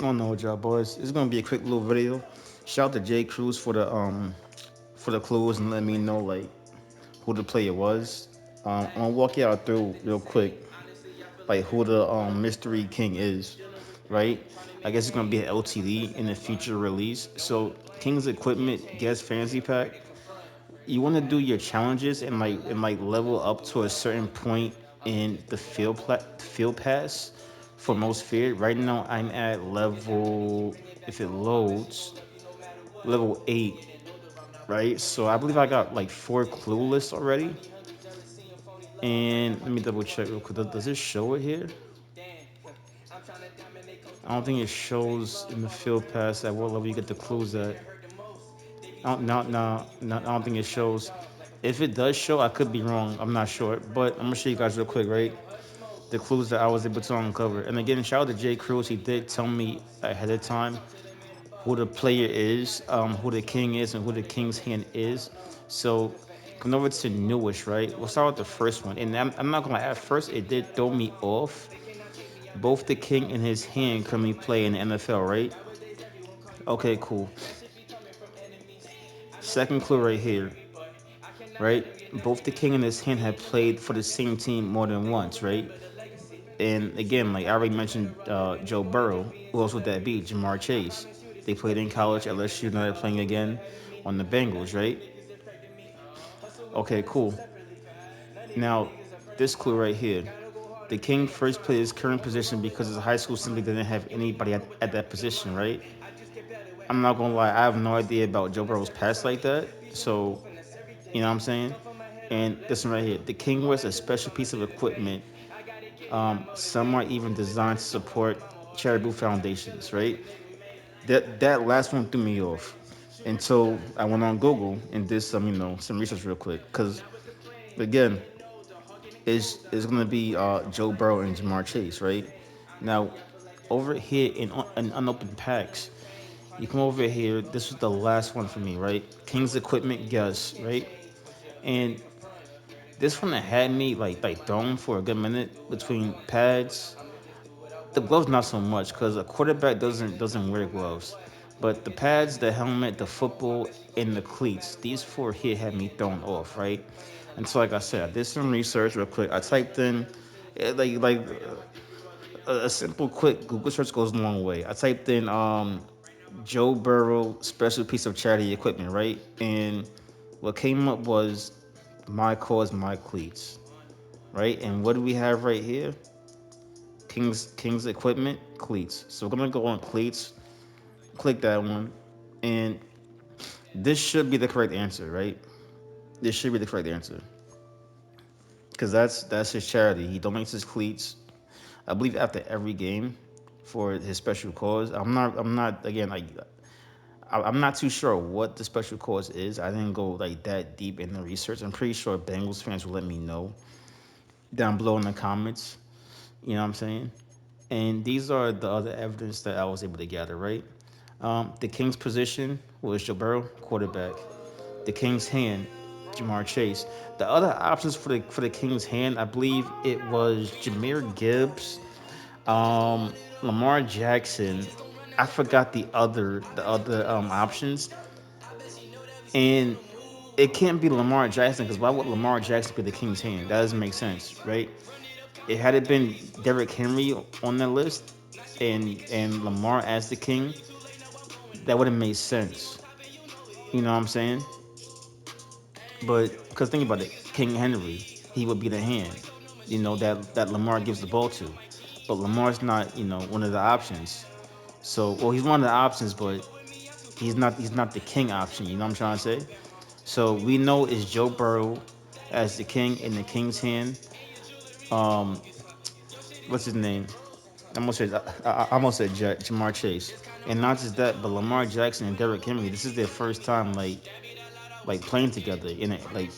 I don't know what y'all boys. It's gonna be a quick little video. Shout out to Jay Cruz for the clues and let me know like who the player was. I'm gonna walk y'all through real quick like who the mystery king is, right? I guess it's gonna be an LTD in the future release. So King's Equipment Guest Fantasy Pack. You want to do your challenges and level up to a certain point in the field pass for most feared. Right now I'm at level, if it loads, level 8, right? So I believe I got like 4 clue lists already. And let me double check real quick. Does it show it here? I don't think it shows in the field pass at what level you get the clues at. I don't think it shows. If it does show, I could be wrong. I'm not sure, but I'm gonna show you guys real quick, right? The clues that I was able to uncover. And again, shout out to Jay Cruz. He did tell me ahead of time who the player is, who the king is, and who the king's hand is. So coming over to newish, right? We'll start with the first one. And I'm not gonna lie, at first it did throw me off. Both the king and his hand currently play in the NFL, right? Okay, cool. Second clue right here, right? Both the king and his hand have played for the same team more than once, right? And again, like I already mentioned, Joe Burrow. Who else would that be? Jamar Chase. They played in college at LSU. Now they're playing again on the Bengals, right? Okay, cool. Now, this clue right here. The King first played his current position because his high school simply didn't have anybody at that position, right? I'm not gonna lie, I have no idea about Joe Burrow's past like that. So, you know what I'm saying? And this one right here. The King was a special piece of equipment. Some are even designed to support charitable foundations, right? That last one threw me off until I went on Google and did some, some research real quick. Because again, it's gonna be Joe Burrow and Jamar Chase, right? Now, over here in unopened packs, you come over here. This was the last one for me, right? King's Equipment Guess, right? And this one that had me like thrown for a good minute between pads. The gloves not so much because a quarterback doesn't wear gloves, but the pads, the helmet, the football, and the cleats. These four here had me thrown off, right? And so, like I said, I did some research real quick. I typed in, a simple, quick Google search goes a long way. I typed in Joe Burrow special piece of charity equipment, right? And what came up was my cause, my cleats, right? And what do we have right here? King's equipment cleats. So we're gonna go on cleats, click that one, and this should be the correct answer, right? This should be the correct answer because that's his charity. He donates his cleats, I believe, after every game for his special cause. I'm not again like I'm not too sure what the special cause is. I didn't go like that deep in the research. I'm pretty sure Bengals fans will let me know down below in the comments. You know what I'm saying? And these are the other evidence that I was able to gather, right? The King's position was Joe Burrow, quarterback. The King's hand, Jamar Chase. The other options for the King's hand, I believe it was Jameer Gibbs, um, Lamar Jackson. I forgot the other options, and it can't be Lamar Jackson because why would Lamar Jackson be the King's hand? That doesn't make sense, right? It had it been Derrick Henry on the list and Lamar as the king, that would have made sense. You know what I'm saying? But because think about it, King Henry, he would be the hand, that Lamar gives the ball to. But Lamar's not, one of the options. So, well, he's one of the options, but he's not the king option. You know what I'm trying to say? So we know it's Joe Burrow as the king in the king's hand. Um, what's his name? I almost said Jamar Chase, and not just that, but Lamar Jackson and Derrick Henry. This is their first time like playing together in it. Like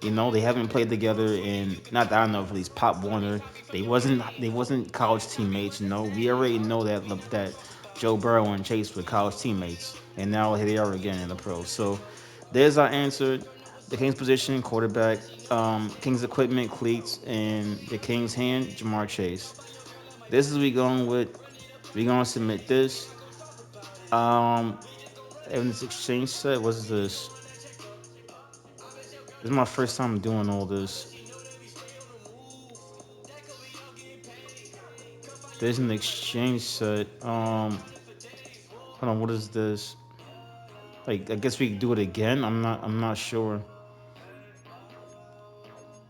they haven't played together in not that I know of at least Pop Warner. They wasn't college teammates. We already know that Joe Burrow and Chase were college teammates, and now here they are again in the pros. So there's our answer. The Kings position, quarterback, Kings equipment, cleats, and the Kings hand, Jamar Chase. This is we going with We're gonna submit this. Um, evidence exchange set. What's this? This is my first time doing all this. There's an exchange set. Hold on. What is this? Like, I guess we could do it again. I'm not sure.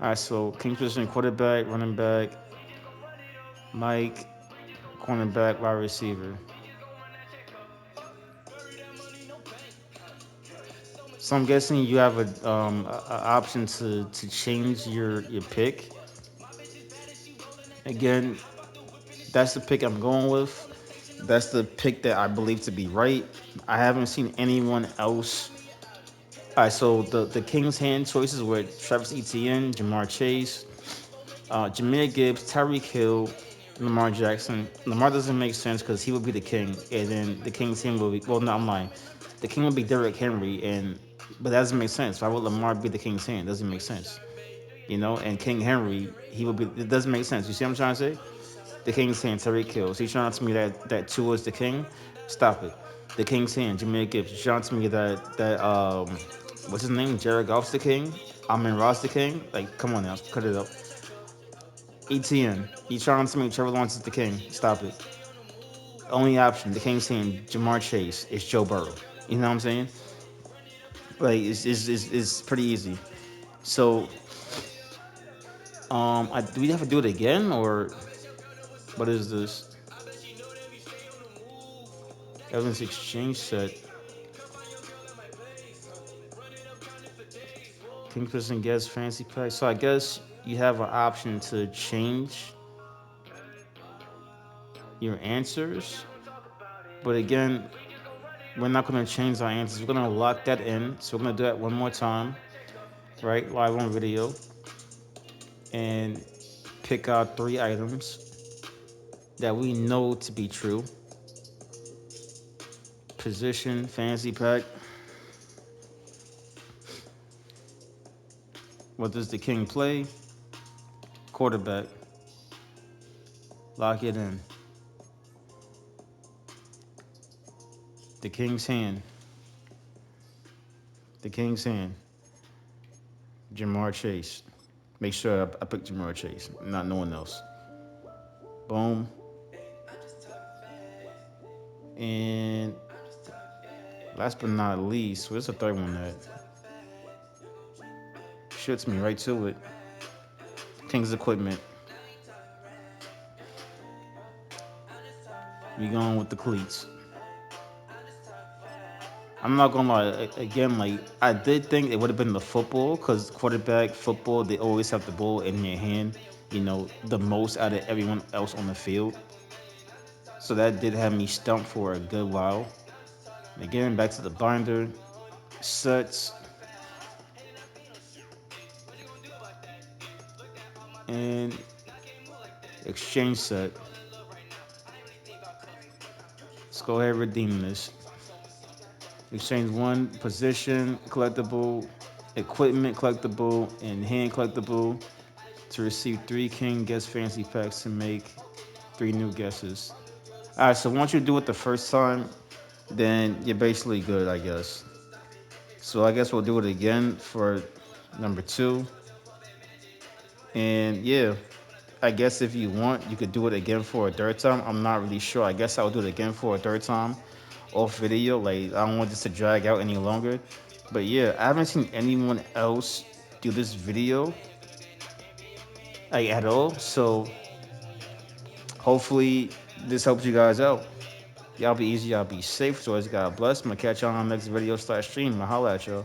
All right. So, king position, quarterback, running back, Mike, cornerback, wide receiver. So I'm guessing you have a option to change your pick. Again, that's the pick I'm going with. That's the pick that I believe to be right. I haven't seen anyone else. All right, so the Kings hand choices were Travis Etienne, Jamar Chase, Jameer Gibbs, Tyreek Hill, Lamar Jackson. Lamar doesn't make sense because he would be the king, and then the Kings hand will be. Well, no, I'm lying. The king would be Derrick Henry, and but that doesn't make sense. Why would Lamar be the king's hand? Doesn't make sense. And King Henry, he would be. It doesn't make sense. You see what I'm trying to say? The King's hand, Tyreek Hill. So you trying to tell me that Tua is the king? Stop it. The King's hand, Jameer Gibbs. You trying to tell me that what's his name? Jared Goff's the king. Amon Ross the king. Like, come on now, cut it up. ETN. You trying to tell me Trevor Lawrence is the king? Stop it. Only option, the King's hand, Jamar Chase. It's Joe Burrow. You know what I'm saying? Like, it's pretty easy. So, do we have to do it again or what is this? Evidence exchange set. King person guess fancy pack. So I guess you have an option to change your answers. But again, we're not going to change our answers. We're going to lock that in. So we're going to do that one more time, right? Live on video. And pick out 3 items that we know to be true. Position, fancy pack. What does the king play? Quarterback. Lock it in. The king's hand. The king's hand. Jamar Chase. Make sure I pick Jamar Chase, not no one else. Boom. And last but not least, where's the third one at? Shoots me right to it. King's equipment. We going with the cleats. I'm not gonna lie. Again, like I did think it would have been the football, because quarterback football they always have the ball in their hand. The most out of everyone else on the field. So that did have me stumped for a good while. Again, back to the binder. Sets and exchange set. Let's go ahead and redeem this. Exchange one position collectible, equipment collectible, and hand collectible to receive 3 King Guess Fancy Packs to make 3 new guesses. Alright, so once you do it the first time, then you're basically good, I guess. So I guess we'll do it again for number 2. And yeah, I guess if you want, you could do it again for a third time. I'm not really sure. I guess I'll do it again for a third time off video. Like, I don't want this to drag out any longer. But yeah, I haven't seen anyone else do this video like at all. So hopefully this helps you guys out. Y'all be easy, y'all be safe. So always God bless. I'm gonna catch y'all on the next video / stream. I'll holla at y'all.